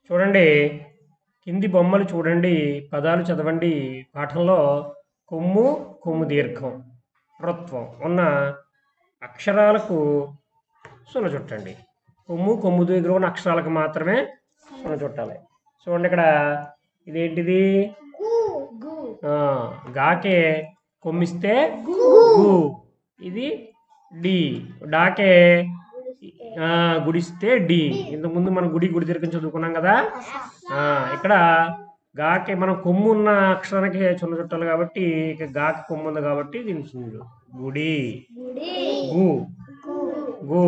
చూడండి, కింది బొమ్మలు చూడండి, పదాలు చదవండి. పాఠంలో కొమ్ము, కొమ్ము దీర్ఘం, రుత్వం ఉన్న అక్షరాలకు సున్న చుట్టండి. కొమ్ము, కొమ్ము దీర్ఘం ఉన్న అక్షరాలకు మాత్రమే సున్న చుట్టాలి. చూడండి, ఇక్కడ ఇదేంటిది? గాకే కొమ్మిస్తే గు, ఇది డి. డాకే గుడిస్తే డి. ఇంతకుముందు మనం గుడి దీర్ఘం చదువుకున్నాం కదా. ఇక్కడ గాకి మనం కొమ్ము ఉన్న అక్షరానికి చున్న చుట్టాలి కాబట్టి ఇక గాకి కొమ్ము ఉంది కాబట్టి దీని చూడు గుడి, గు, గు.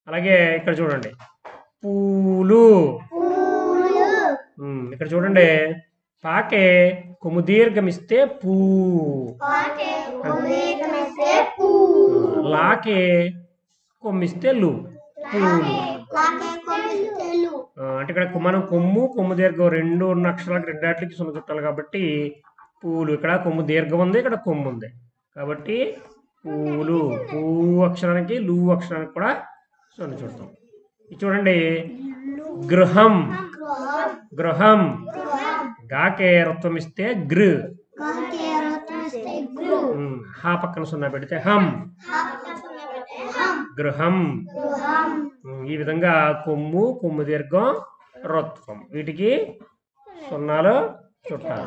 అలాగే ఇక్కడ చూడండి పూలు. ఇక్కడ చూడండి, పాకే కొమ్ము దీర్ఘమిస్తే పూ, లాకే కొమ్మిస్తే లు, పూలు. అంటే ఇక్కడ మనం కొమ్ము, కొమ్ము దీర్ఘం రెండు ఉన్న అక్షరాలకు రెండాటికి సున్న చుట్టాలి కాబట్టి పూలు. ఇక్కడ కొమ్ము దీర్ఘం ఉంది, ఇక్కడ కొమ్ము ఉంది కాబట్టి పూలు. పూ అక్షరానికి లు అక్షరానికి కూడా సున్న చుడతాం. ఇది చూడండి, గృహం. గృహం గాకే రుత్వం ఇస్తే గృ, హా పక్కన సున్నా పెడితే హం, గృహం. ఈ విధంగా కొమ్ము, కొమ్ము దీర్ఘం, రుత్వం వీటికి సున్నాలు చుట్టాలి.